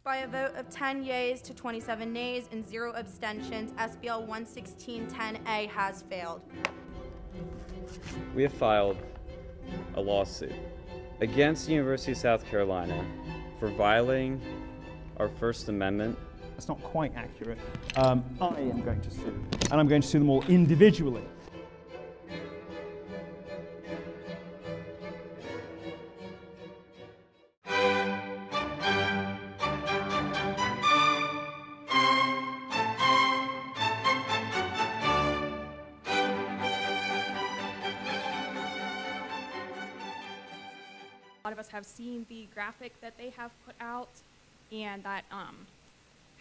By a vote of 10 yeas to 27 nays and 0 abstentions, SBL 11610A has failed. We have filed a lawsuit against the University of South Carolina for violating our First Amendment. That's not quite accurate. I am going to sue, and I'm going to sue them all individually. A lot of us have seen the graphic that they have put out, and that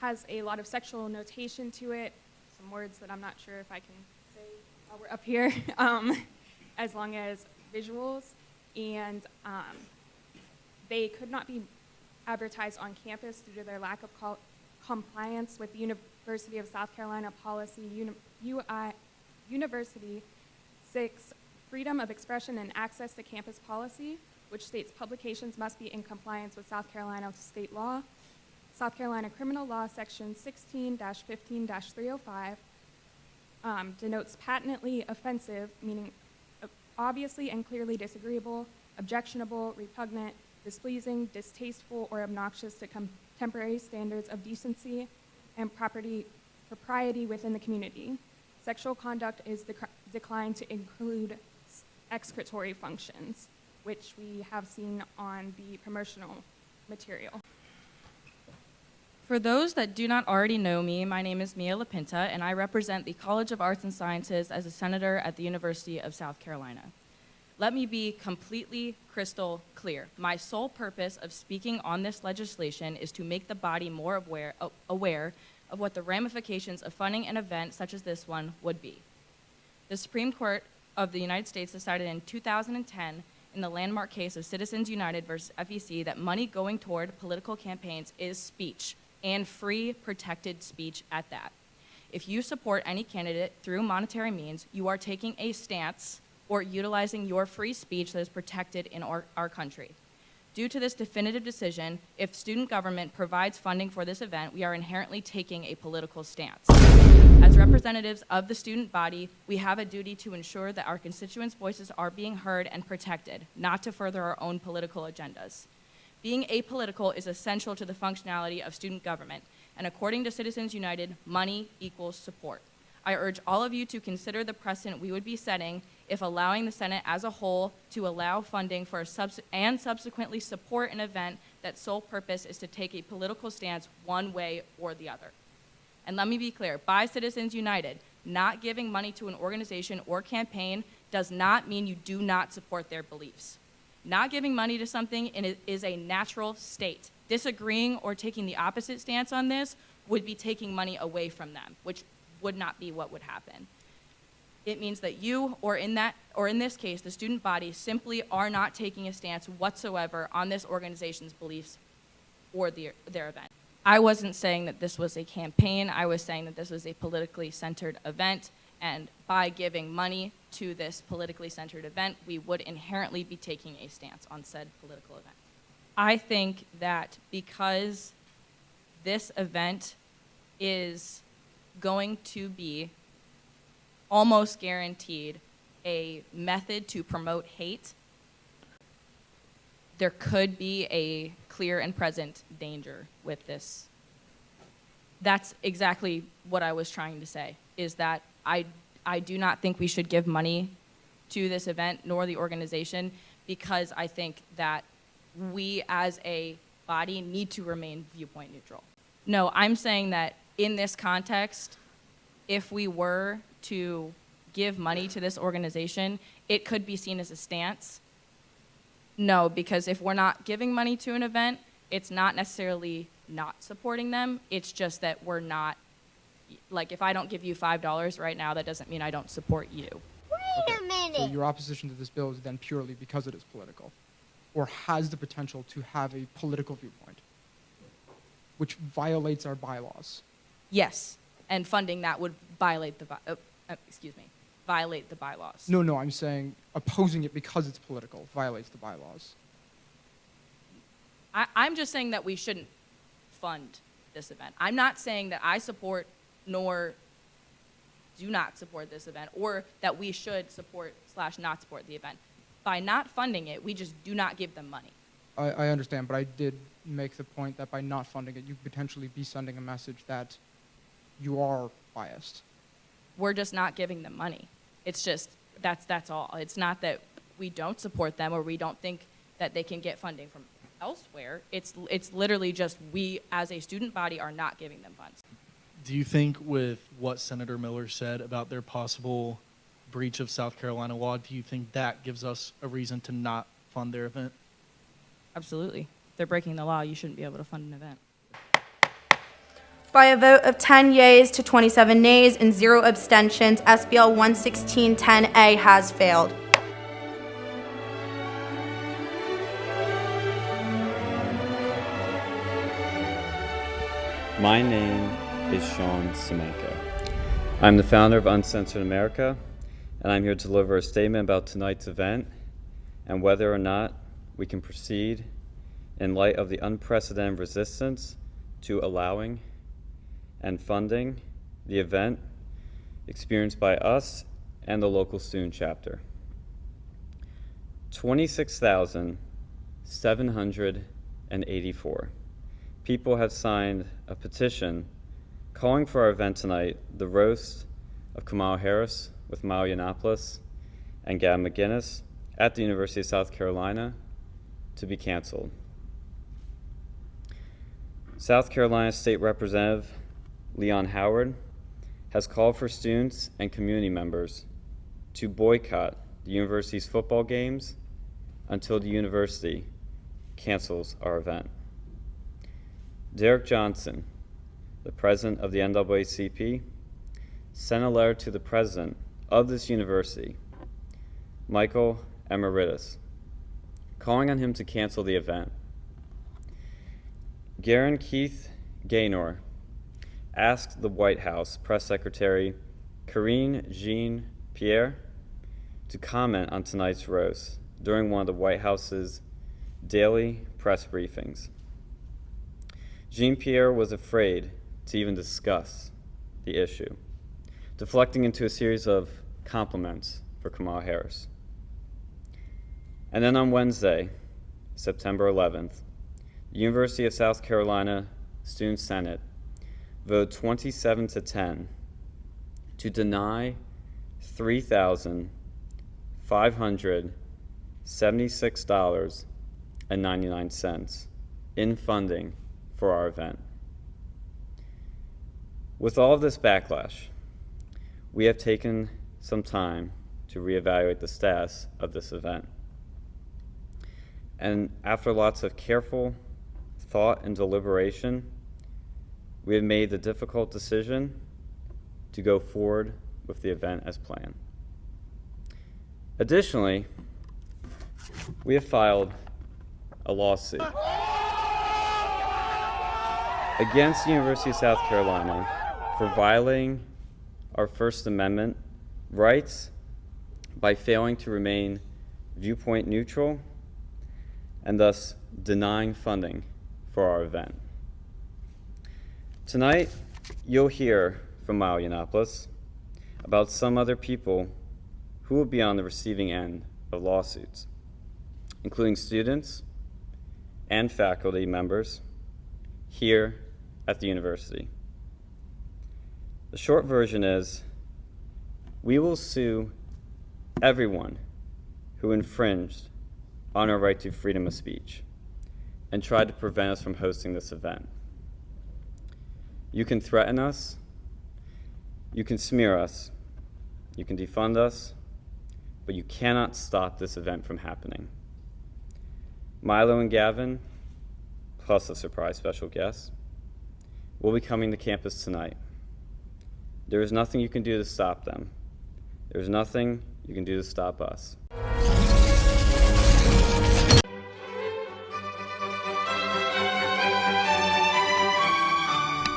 has a lot of sexual notation to it, some words that I'm not sure if I can say while we're up here, as long as visuals, and they could not be advertised on campus due to their lack of compliance with the University of South Carolina policy University 6, Freedom of Expression and Access to Campus Policy, which states publications must be in compliance with South Carolina state law. South Carolina Criminal Law Section 16-15-305 denotes patently offensive, meaning obviously and clearly disagreeable, objectionable, repugnant, displeasing, distasteful, or obnoxious to contemporary standards of decency and propriety within the community. Sexual conduct is declined to include excretory functions, which we have seen on the promotional material. For those that do not already know me, my name is Mia LaPinta, and I represent the College of Arts and Sciences as a senator at the University of South Carolina. Let me be completely crystal clear. My sole purpose of speaking on this legislation is to make the body more aware of what the ramifications of funding an event such as this one would be. The Supreme Court of the United States decided in 2010 in the landmark case of Citizens United versus FEC that money going toward political campaigns is speech, and free, protected speech at that. If you support any candidate through monetary means, you are taking a stance or utilizing your free speech that is protected in our country. Due to this definitive decision, if student government provides funding for this event, we are inherently taking a political stance. As representatives of the student body, we have a duty to ensure that our constituents' voices are being heard and protected, not to further our own political agendas. Being apolitical is essential to the functionality of student government, and according to Citizens United, money equals support. I urge all of you to consider the precedent we would be setting if allowing the Senate as a whole to allow funding for and subsequently support an event that sole purpose is to take a political stance one way or the other. And let me be clear, by Citizens United, not giving money to an organization or campaign does not mean you do not support their beliefs. Not giving money to something is a natural state. Disagreeing or taking the opposite stance on this would be taking money away from them, which would not be what would happen. It means that you, or in this case, the student body, simply are not taking a stance whatsoever on this organization's beliefs or their event. I wasn't saying that this was a campaign. I was saying that this was a politically centered event, and by giving money to this politically centered event, we would inherently be taking a stance on said political event. I think that because this event is going to be almost guaranteed a method to promote hate, there could be a clear and present danger with this. That's exactly what I was trying to say, is that I do not think we should give money to this event nor the organization, because I think that we as a body need to remain viewpoint neutral. No, I'm saying that in this context, if we were to give money to this organization, it could be seen as a stance. No, because if we're not giving money to an event, it's not necessarily not supporting them. It's just that we're not, like, if I don't give you $5 right now, that doesn't mean I don't support you. Wait a minute. So your opposition to this bill is then purely because it is political, or has the potential to have a political viewpoint, which violates our bylaws. Yes, and funding that would violate the violate the bylaws. No, I'm saying opposing it because it's political violates the bylaws. I'm just saying that we shouldn't fund this event. I'm not saying that I support nor do not support this event, or that we should support / not support the event. By not funding it, we just do not give them money. I understand, but I did make the point that by not funding it, you could potentially be sending a message that you are biased. We're just not giving them money. It's just, that's all. It's not that we don't support them or we don't think that they can get funding from elsewhere. It's literally just we, as a student body, are not giving them funds. Do you think with what Senator Miller said about their possible breach of South Carolina law, do you think that gives us a reason to not fund their event? Absolutely. If they're breaking the law, you shouldn't be able to fund an event. By a vote of 10 yeas to 27 nays and 0 abstentions, SBL 11610A has failed. My name is Sean Semenko. I'm the founder of Uncensored America, and I'm here to deliver a statement about tonight's event and whether or not we can proceed in light of the unprecedented resistance to allowing and funding the event experienced by us and the local student chapter. 26,784 people have signed a petition calling for our event tonight, the roast of Kamala Harris with Milo Yiannopoulos and Gavin McInnes at the University of South Carolina, to be canceled. South Carolina State Representative Leon Howard has called for students and community members to boycott the university's football games until the university cancels our event. Derek Johnson, the president of the NAACP, sent a letter to the president of this university, Michael Emeritus, calling on him to cancel the event. Garen Keith Gaynor asked the White House Press Secretary Karine Jean-Pierre to comment on tonight's roast during one of the White House's daily press briefings. Jean-Pierre was afraid to even discuss the issue, deflecting into a series of compliments for Kamala Harris. And then on Wednesday, September 11th, the University of South Carolina Student Senate voted 27-10 to deny $3,576.99 in funding for our event. With all of this backlash, we have taken some time to reevaluate the status of this event. And after lots of careful thought and deliberation, we have made the difficult decision to go forward with the event as planned. Additionally, we have filed a lawsuit against the University of South Carolina for violating our First Amendment rights by failing to remain viewpoint neutral and thus denying funding for our event. Tonight, you'll hear from Milo Yiannopoulos about some other people who will be on the receiving end of lawsuits, including students and faculty members here at the university. The short version is, we will sue everyone who infringed on our right to freedom of speech and tried to prevent us from hosting this event. You can threaten us, you can smear us, you can defund us, but you cannot stop this event from happening. Milo and Gavin, plus a surprise special guest, will be coming to campus tonight. There is nothing you can do to stop them. There's nothing you can do to stop us.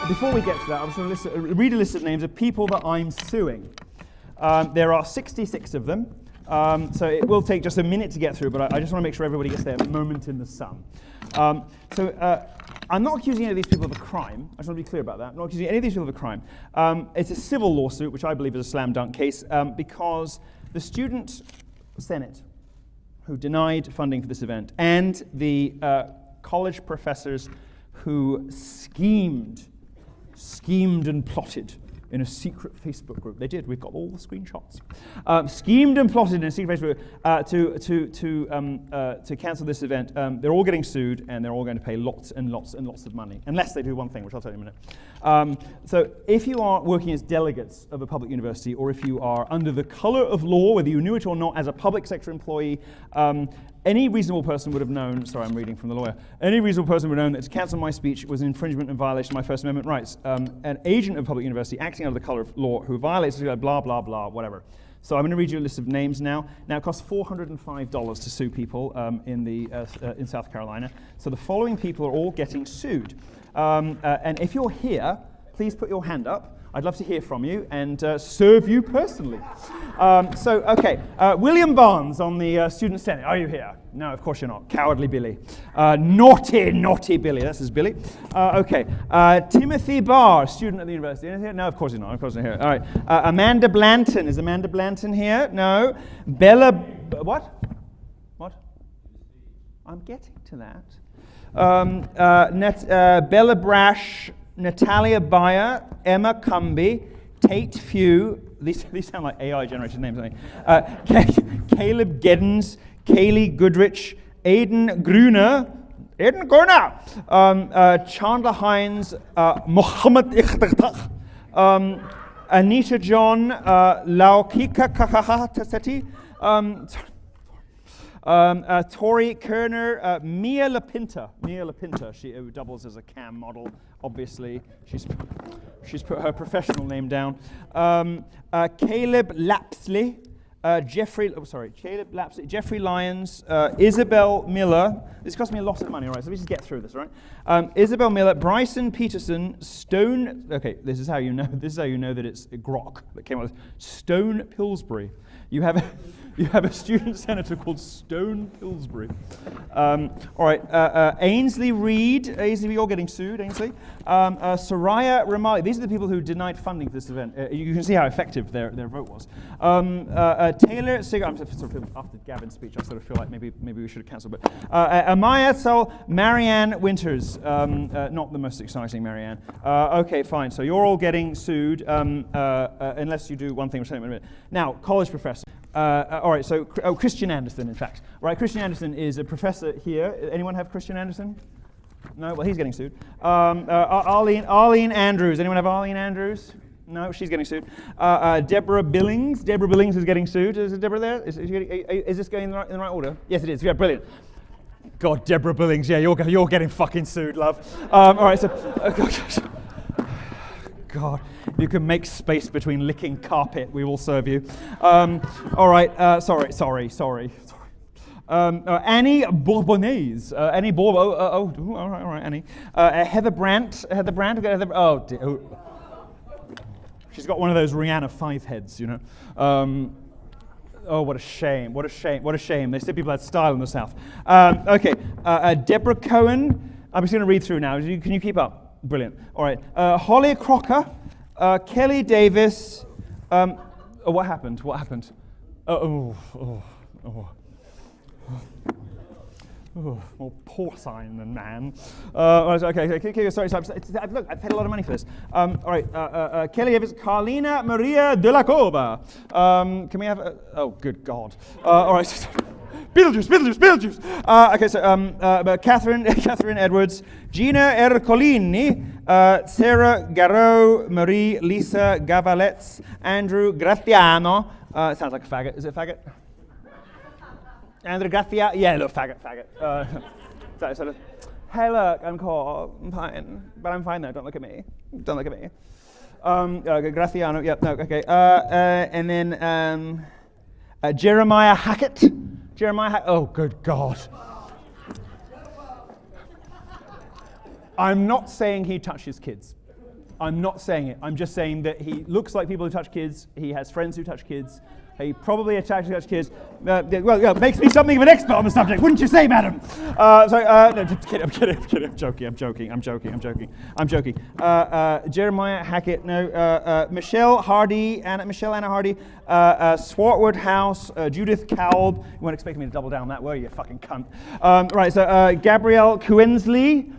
Before we get to that, I was going to read a list of names of people that I'm suing. There are 66 of them, so it will take just a minute to get through, but I just want to make sure everybody gets their moment in the sun. I'm not accusing any of these people of a crime. I just want to be clear about that. I'm not accusing any of these people of a crime. It's a civil lawsuit, which I believe is a slam dunk case, because the student senate who denied funding for this event and the college professors who schemed and plotted in a secret Facebook group. They did. We've got all the screenshots. Schemed and plotted in a secret Facebook group to cancel this event. They're all getting sued, and they're all going to pay lots and lots and lots of money, unless they do one thing, which I'll tell you in a minute. So if you are working as delegates of a public university, or if you are under the color of law, whether you knew it or not, as a public sector employee, any reasonable person would have known, sorry, I'm reading from the lawyer, any reasonable person would have known that to cancel my speech was an infringement and violation of my First Amendment rights. An agent of a public university acting under the color of law who violates blah, blah, blah, whatever. So I'm going to read you a list of names now. Now, it costs $405 to sue people in South Carolina. So the following people are all getting sued. And if you're here, please put your hand up. I'd love to hear from you and serve you personally. Okay, William Barnes on the Student Senate. Are you here? No, of course you're not. Cowardly Billy. Naughty Billy. That's his Billy. Okay, Timothy Barr, student at the university. Is he here? No, of course he's not. Of course he's here. All right. Amanda Blanton. Is Amanda Blanton here? No. Bella. What? I'm getting to that. Bella Brash. Natalia Bayer, Emma Cumby, Tate Few, these sound like AI-generated names, don't they? Caleb Geddens, Kaylee Goodrich, Aidan Gruner, Chandler Hines, Mohammed Ikhtar, Anita John, Laukika Kakahata Tori Kerner, Mia LaPinta, she doubles as a cam model, obviously. She's put her professional name down. Caleb Lapsley, Jeffrey Lyons, Isabel Miller. This cost me a lot of money, all right, so let me just get through this, all right? Isabel Miller, Bryson Peterson, Stone, okay, this is how you know that it's grok that came out with Stone Pillsbury. You have a student senator called Stone Pillsbury. All right, Ainsley Reed, you're getting sued, Ainsley. Soraya Ramali, these are the people who denied funding for this event. You can see how effective their vote was. Taylor Segar, I'm sort of after Gavin's speech, I sort of feel like maybe we should have cancelled, but Amaya Sol, Marianne Winters, not the most exciting Marianne. Okay, fine, so you're all getting sued, unless you do one thing, which I'll tell you in a minute. Now, college professor. All right, so Christian Anderson, in fact. Right, Christian Anderson is a professor here. Anyone have Christian Anderson? No? Well, he's getting sued. Arlene Andrews. Anyone have Arlene Andrews? No, she's getting sued. Deborah Billings. Deborah Billings is getting sued. Is Deborah there? Is this going in the right order? Yes, it is. Yeah, brilliant. God, Deborah Billings. Yeah, you're getting fucking sued, love. All right, so... God, if you can make space between licking carpet, we will serve you. All right, sorry. Annie Bourbonnaise. Annie Bourbon. All right, Annie. Heather Brandt. Oh, dear. She's got one of those Rihanna 5 heads, you know. Oh, what a shame. They said people had style in the South. Okay, Deborah Cohen. I'm just going to read through now. Can you keep up? Brilliant. All right. Holly Crocker, Kelly Davis. What happened? Oh, more porcine than man. Okay, sorry. Look, I paid a lot of money for this. All right, Kelly Davis, Carlina Maria de la Cova. Can we have oh, good God. All right. Beetlejuice. Okay, so Catherine Edwards, Gina Ercolini, Sarah Garreau, Marie Lisa Gavalets, Andrew Graziano. It sounds like a faggot. Is it a faggot? Andrew Graziano? Yeah, look, faggot. Sort of, hey, look, I'm cool. I'm fine. But I'm fine, though. Don't look at me. Okay, Graziano. Yep, no, okay. And then Jeremiah Hackett. Oh, good God. I'm not saying he touches kids. I'm not saying it. I'm just saying that he looks like people who touch kids. He has friends who touch kids. He probably attacked such kids. Well, makes me something of an expert on the subject, wouldn't you say, madam? No, just kidding, I'm kidding, I'm joking. Jeremiah Hackett, no. Michelle Anna Hardy, Swartwood House, Judith Cowell. You weren't expecting me to double down on that, were you, you fucking cunt? Right, so Gabrielle Quinsley.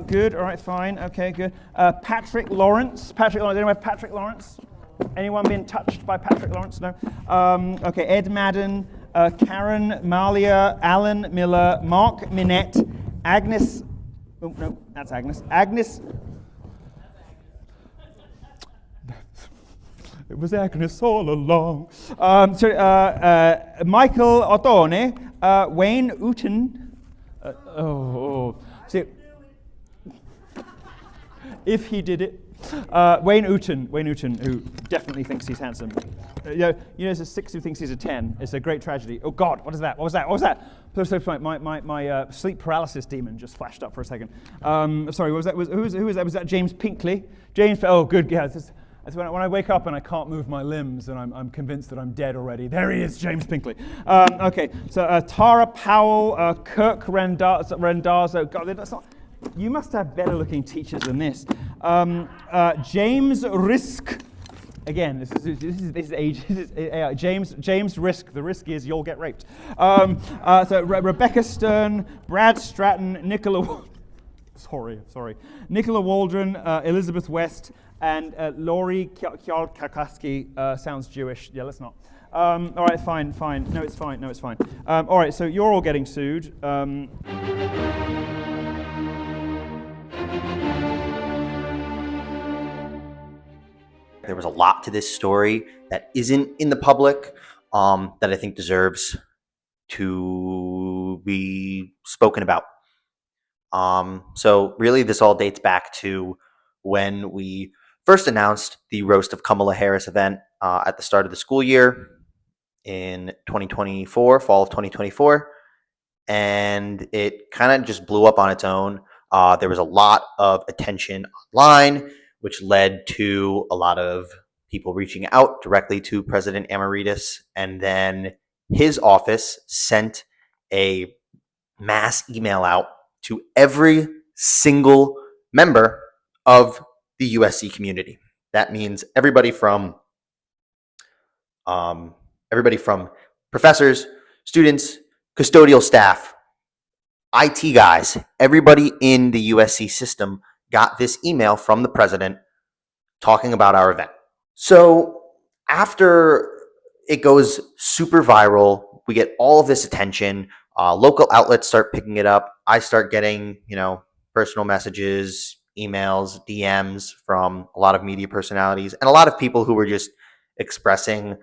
Good, all right, fine, okay, good. Patrick Lawrence. Anyone have Patrick Lawrence? Anyone been touched by Patrick Lawrence? No. Okay, Ed Madden, Karen Malia, Alan Miller, Mark Minette, Agnes. Oh, no, that's Agnes. Agnes. It was Agnes all along. Michael Ottone, Wayne Uten. See, if he did it. Wayne Uten, who definitely thinks he's handsome. There's a 6 who thinks he's a 10. It's a great tragedy. Oh God, what is that? What was that? So my sleep paralysis demon just flashed up for a second. Sorry, what was that? Who was that? Was that James Pinkley? James. Oh, good. Yeah, that's when I wake up and I can't move my limbs and I'm convinced that I'm dead already. There he is, James Pinkley. Okay, so Tara Powell, Kirk Rendazzo. God, that's not. You must have better looking teachers than this. James Risk. Again, this is age. James Risk. The risk is you'll get raped. Rebecca Stern, Brad Stratton, Nicola. Nicola Waldron, Elizabeth West, and Laurie Kwiatkowski. Sounds Jewish. Yeah, let's not. All right, fine. No, it's fine. All right, so you're all getting sued. There was a lot to this story that isn't in the public that I think deserves to be spoken about. So really this all dates back to when we first announced the Roast of Kamala Harris event at the start of the school year in 2024, fall of 2024. And it kind of just blew up on its own. There was a lot of attention online, which led to a lot of people reaching out directly to President Emeritus. And then his office sent a mass email out to every single member of the USC community. That means everybody from professors, students, custodial staff, IT guys, everybody in the USC system got this email from the president talking about our event. So after it goes super viral, we get all of this attention. Local outlets start picking it up. I start getting, personal messages, emails, DMs from a lot of media personalities and a lot of people who were just expressing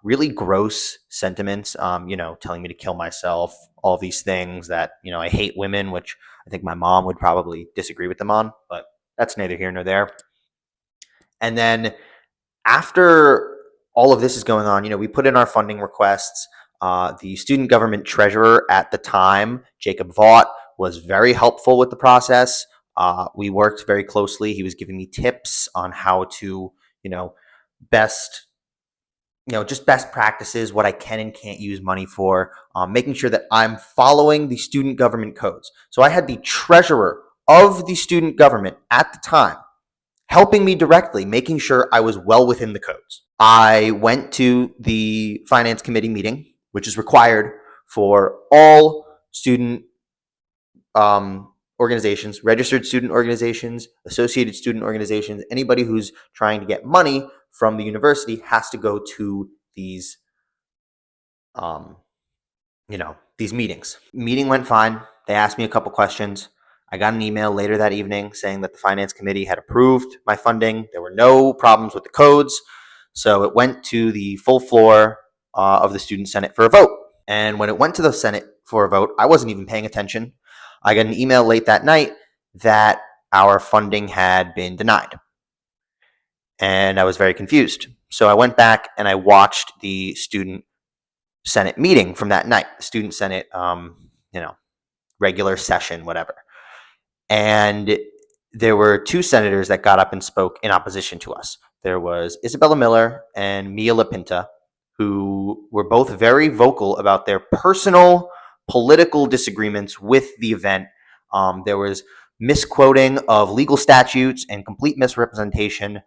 really gross sentiments, telling me to kill myself, all these things that, I hate women, which I think my mom would probably disagree with them on, but that's neither here nor there. And then after all of this is going on, we put in our funding requests. The student government treasurer at the time, Jacob Vaught, was very helpful with the process. We worked very closely. He was giving me tips on how to, best practices, what I can and can't use money for, making sure that I'm following the student government codes. So I had the treasurer of the student government at the time helping me directly, making sure I was well within the codes. I went to the finance committee meeting, which is required for all student organizations, registered student organizations, associated student organizations. Anybody who's trying to get money from the university has to go to these, these meetings. Meeting went fine. They asked me a couple questions. I got an email later that evening saying that the finance committee had approved my funding. There were no problems with the codes. So it went to the full floor of the Student Senate for a vote. And when it went to the Senate for a vote, I wasn't even paying attention. I got an email late that night that our funding had been denied. And I was very confused. So I went back and I watched the Student Senate meeting from that night, the Student Senate, regular session, whatever. And there were two senators that got up and spoke in opposition to us. There was Isabella Miller and Mia LaPinta, who were both very vocal about their personal political disagreements with the event. There was misquoting of legal statutes and complete misrepresentation.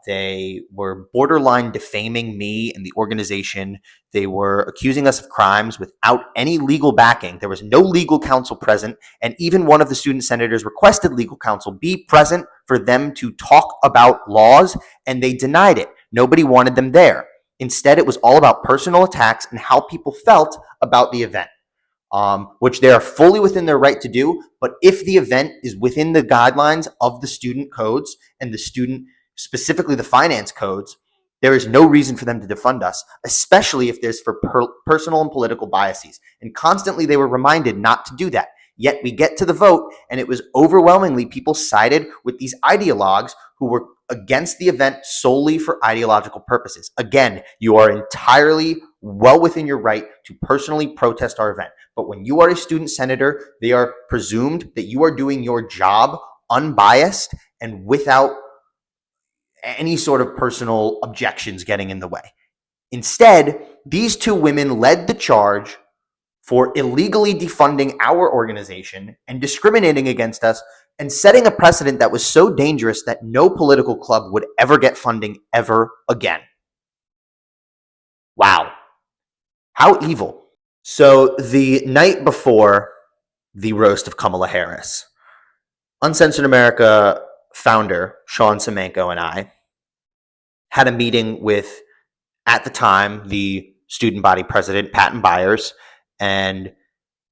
They were borderline defaming me and the organization. They were accusing us of crimes without any legal backing. There was no legal counsel present, and even one of the student senators requested legal counsel be present for them to talk about laws, and they denied it. Nobody wanted them there. Instead, it was all about personal attacks and how people felt about the event, which they are fully within their right to do. But if the event is within the guidelines of the student codes and the student, specifically the finance codes, there is no reason for them to defund us, especially if there's for personal and political biases. And constantly they were reminded not to do that. Yet we get to the vote, and it was overwhelmingly people sided with these ideologues who were against the event solely for ideological purposes. Again, you are entirely well within your right to personally protest our event. But when you are a student senator, they are presumed that you are doing your job unbiased and without any sort of personal objections getting in the way. Instead, these two women led the charge for illegally defunding our organization and discriminating against us and setting a precedent that was so dangerous that no political club would ever get funding ever again. Wow. How evil. So the night before the roast of Kamala Harris, Uncensored America founder Sean Semenko and I had a meeting with, at the time, the student body president, Patton Byers, and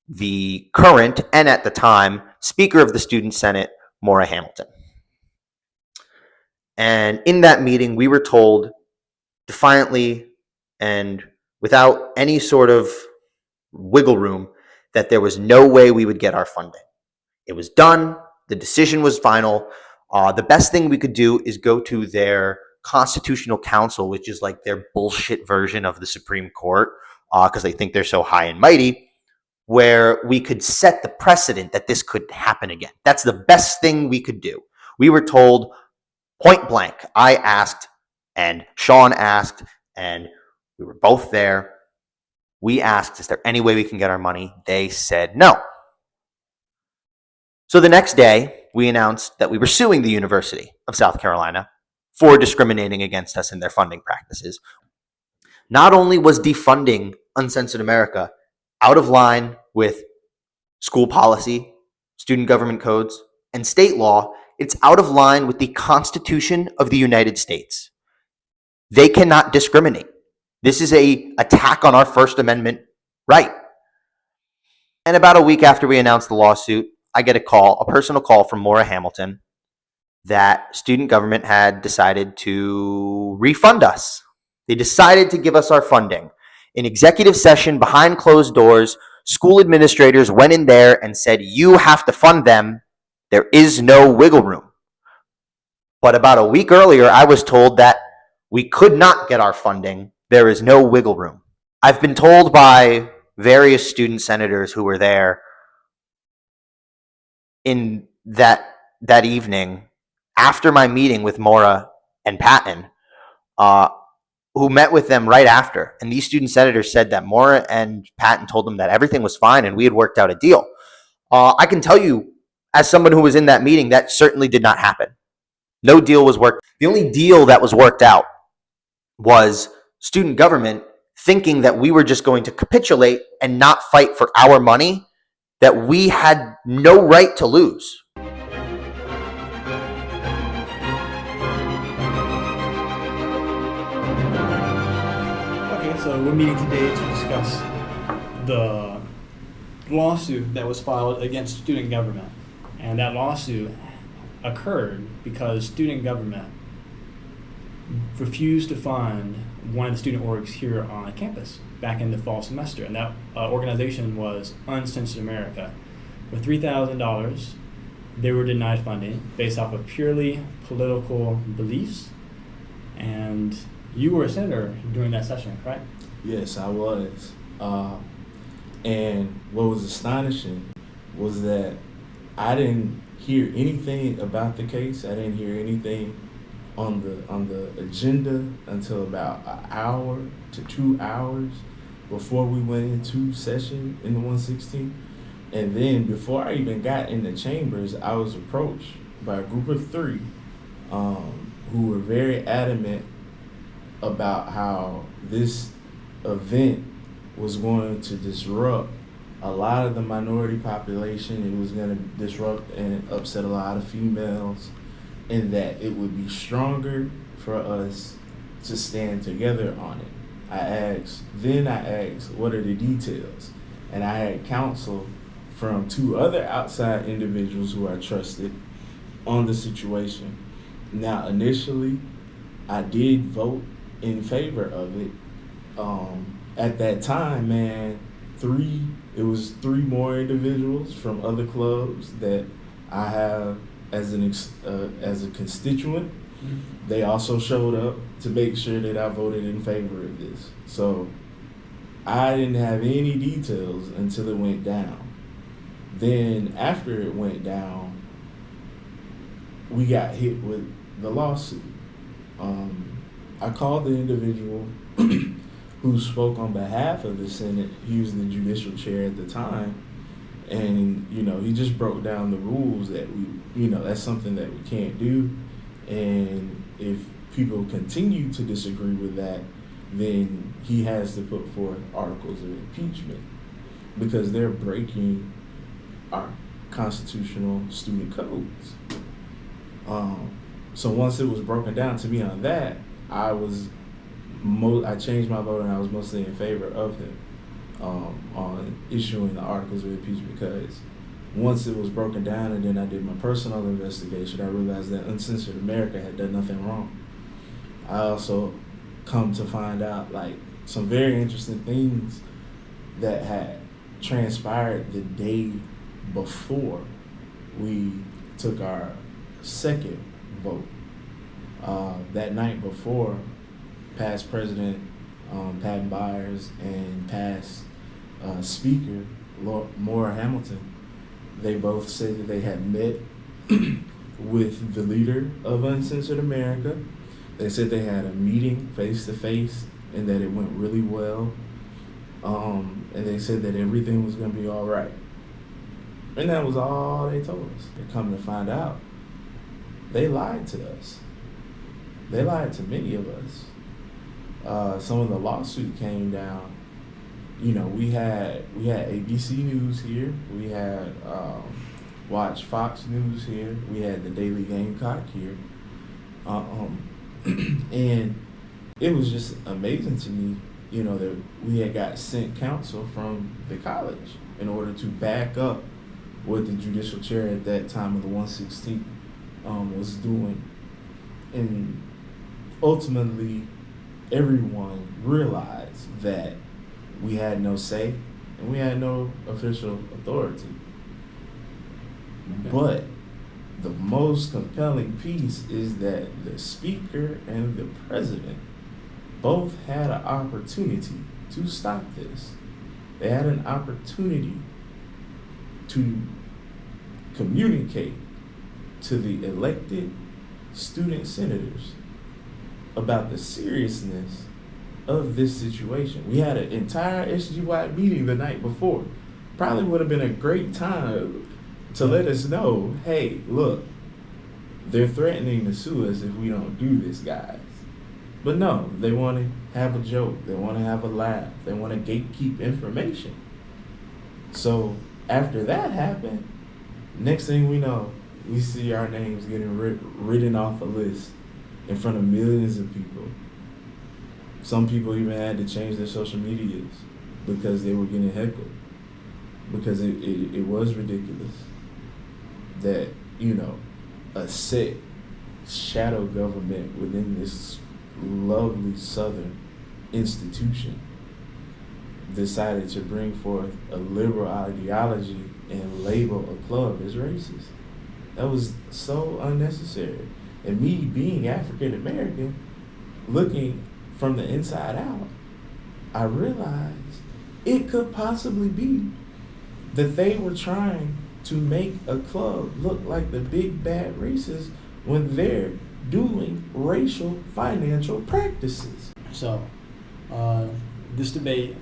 the current, and at the time, Speaker of the Student Senate, Maura Hamilton. And in that meeting, we were told defiantly and without any sort of wiggle room that there was no way we would get our funding. It was done. The decision was final. The best thing we could do is go to their constitutional council, which is like their bullshit version of the Supreme Court, because they think they're so high and mighty, where we could set the precedent that this could happen again. That's the best thing we could do. We were told point blank. I asked, and Sean asked, and we were both there. We asked, is there any way we can get our money? They said no. So the next day, we announced that we were suing the University of South Carolina for discriminating against us in their funding practices. Not only was defunding Uncensored America out of line with school policy, student government codes, and state law, it's out of line with the Constitution of the United States. They cannot discriminate. This is an attack on our First Amendment right. And about a week after we announced the lawsuit, I get a personal call from Maura Hamilton that student government had decided to refund us. They decided to give us our funding. In executive session behind closed doors, school administrators went in there and said, you have to fund them. There is no wiggle room. But about a week earlier, I was told that we could not get our funding. There is no wiggle room. I've been told by various student senators who were there in that evening after my meeting with Maura and Patton, who met with them right after. And these student senators said that Maura and Patton told them that everything was fine and we had worked out a deal. I can tell you, as someone who was in that meeting, that certainly did not happen. No deal was worked. The only deal that was worked out was student government thinking that we were just going to capitulate and not fight for our money that we had no right to lose. Okay, so we're meeting today to discuss the lawsuit that was filed against student government. And that lawsuit occurred because student government refused to fund one of the student orgs here on campus back in the fall semester. And that organization was Uncensored America. For $3,000, they were denied funding based off of purely political beliefs. And you were a senator during that session, correct? Yes, I was. And what was astonishing was that I didn't hear anything about the case. I didn't hear anything on the agenda until about an hour to 2 hours before we went into session in the 116. And then before I even got in the chambers, I was approached by a group of three who were very adamant about how this event was going to disrupt a lot of the minority population. It was going to disrupt and upset a lot of females, and that it would be stronger for us to stand together on it. I asked, what are the details? And I had counsel from two other outside individuals who I trusted on the situation. Now, initially, I did vote in favor of it. At that time, man, it was three more individuals from other clubs that I have as a constituent. They also showed up to make sure that I voted in favor of this. So I didn't have any details until it went down. Then after it went down, we got hit with the lawsuit. I called the individual who spoke on behalf of the Senate. He was the judicial chair at the time. And, he just broke down the rules that that's something that we can't do. And if people continue to disagree with that, then he has to put forth articles of impeachment because they're breaking our constitutional student codes. So once it was broken down to me on that, I changed my vote and I was mostly in favor of him on issuing the articles of impeachment, because once it was broken down and then I did my personal investigation, I realized that Uncensored America had done nothing wrong. I also come to find out some very interesting things that had transpired the day before we took our second vote. That night before, past President Patton Byers and past Speaker Maura Hamilton, they both said that they had met with the leader of Uncensored America. They said they had a meeting face to face and that it went really well. And they said that everything was going to be all right. And that was all they told us. They come to find out, they lied to us. They lied to many of us. Some of the lawsuit came down. We had ABC News here. We had watched Fox News here. We had the Daily Gamecock here. And it was just amazing to me, that we had got sent counsel from the college in order to back up what the judicial chair at that time of the 116 was doing. And ultimately, everyone realized that we had no say and we had no official authority. But the most compelling piece is that the speaker and the president both had an opportunity to stop this. They had an opportunity to communicate to the elected student senators about the seriousness of this situation. We had an entire SG-wide meeting the night before. Probably would have been a great time to let us know, hey, look, they're threatening to sue us if we don't do this, guys. But no, they want to have a joke. They want to have a laugh. They want to gatekeep information. So after that happened, next thing we know, we see our names getting written off a list in front of millions of people. Some people even had to change their social medias because they were getting heckled. Because it was ridiculous that, a set shadow government within this lovely Southern institution decided to bring forth a liberal ideology and label a club as racist. That was so unnecessary. And me being African American, looking from the inside out, I realized it could possibly be that they were trying to make a club look like the big bad racist when they're doing racial financial practices. So, this debate,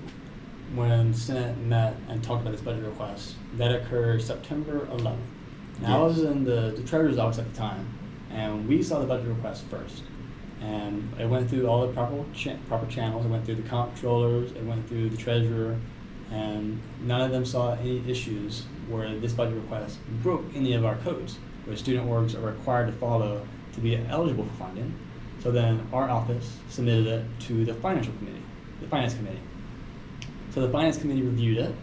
when Senate met and talked about this budget request, that occurred September 11th. Now, I was in the treasurer's office at the time, and we saw the budget request first. And it went through all the proper channels. It went through the comptrollers, it went through the treasurer, and none of them saw any issues where this budget request broke any of our codes, where student orgs are required to follow to be eligible for funding. So then our office submitted it to the finance committee. So the finance committee reviewed it,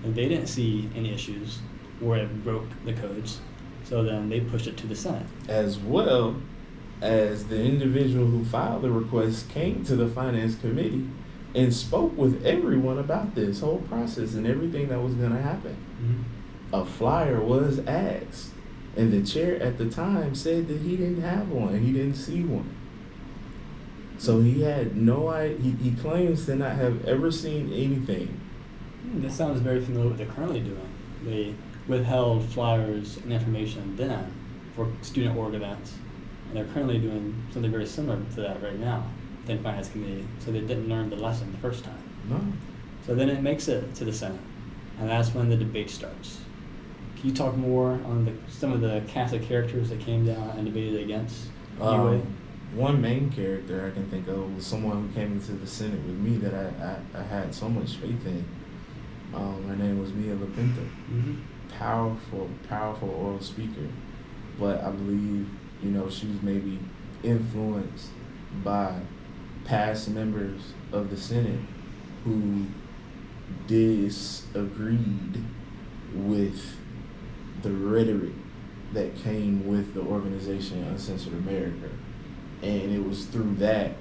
and they didn't see any issues where it broke the codes. So then they pushed it to the Senate. As well as the individual who filed the request came to the finance committee and spoke with everyone about this whole process and everything that was going to happen. Mm-hmm. A flyer was asked, and the chair at the time said that he didn't have one, he didn't see one. So he had no idea, he claims to not have ever seen anything. This sounds very familiar with what they're currently doing. They withheld flyers and information then for student org events, and they're currently doing something very similar to that right now within finance committee. So they didn't learn the lesson the first time. No. So then it makes it to the Senate, and that's when the debate starts. Can you talk more on some of the cast of characters that came down and debated against UA? One main character I can think of was someone who came into the Senate with me that I had so much faith in. Her name was Mia LaPinta. Mm-hmm. Powerful oral speaker. But I believe, she was maybe influenced by past members of the Senate who disagreed with the rhetoric that came with the organization Uncensored America. And it was through that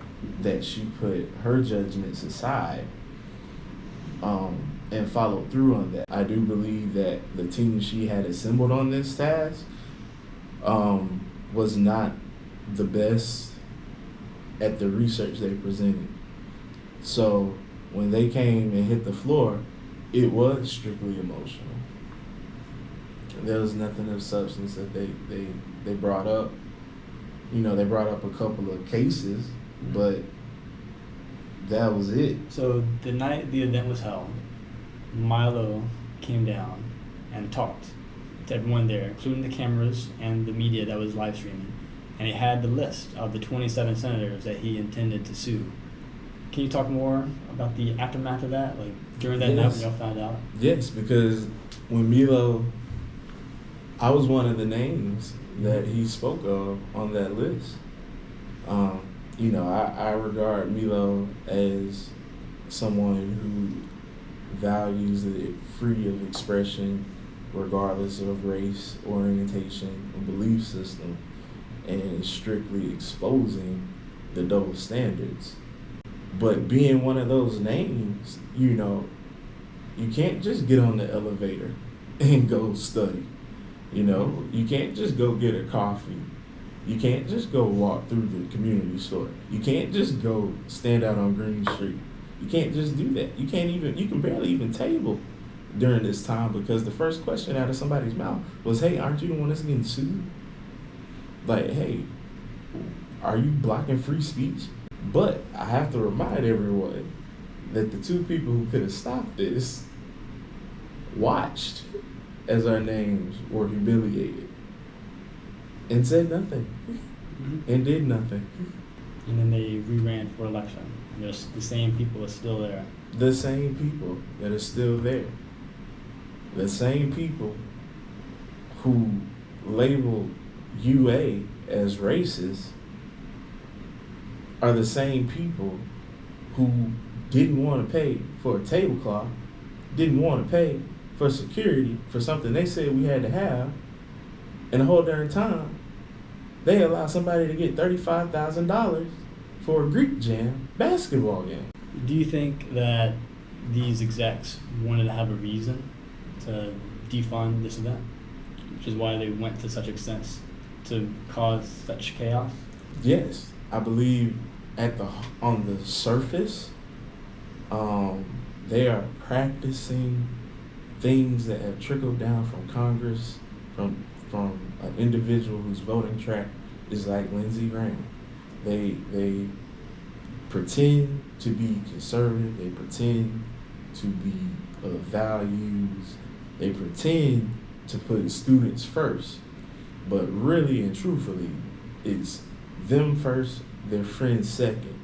she put her judgments aside and followed through on that. I do believe that the team she had assembled on this task was not the best at the research they presented. So when they came and hit the floor, it was strictly emotional. There was nothing of substance that they brought up. They brought up a couple of cases, but that was it. So the night the event was held, Milo came down and talked to everyone there, including the cameras and the media that was live streaming. And he had the list of the 27 senators that he intended to sue. Can you talk more about the aftermath of that? Like during that night when y'all found out? Yes, because when Milo, I was one of the names that he spoke of on that list. I regard Milo as someone who values the freedom of expression regardless of race, orientation, or belief system, and is strictly exposing the double standards. But being one of those names, you can't just get on the elevator and go study. You can't just go get a coffee. You can't just go walk through the community store. You can't just go stand out on Green Street. You can't just do that. You can barely even table during this time because the first question out of somebody's mouth was, hey, aren't you the one that's getting sued? Like, hey, are you blocking free speech? But I have to remind everyone that the two people who could have stopped this watched as our names were humiliated and said nothing and did nothing. And then they re-ran for election. And there's the same people are still there. The same people that are still there. The same people who labeled UA as racist are the same people who didn't want to pay for a tablecloth, didn't want to pay for security for something they said we had to have, and the whole darn time they allow somebody to get $35,000 for a Greek Jam basketball game. Do you think that these execs wanted to have a reason to defund this event, which is why they went to such extents to cause such chaos? Yes, I believe on the surface, they are practicing things that have trickled down from Congress, from an individual whose voting track is like Lindsey Graham. They pretend to be conservative. They pretend to be of values. They pretend to put students first. But really and truthfully, it's them first, their friends second.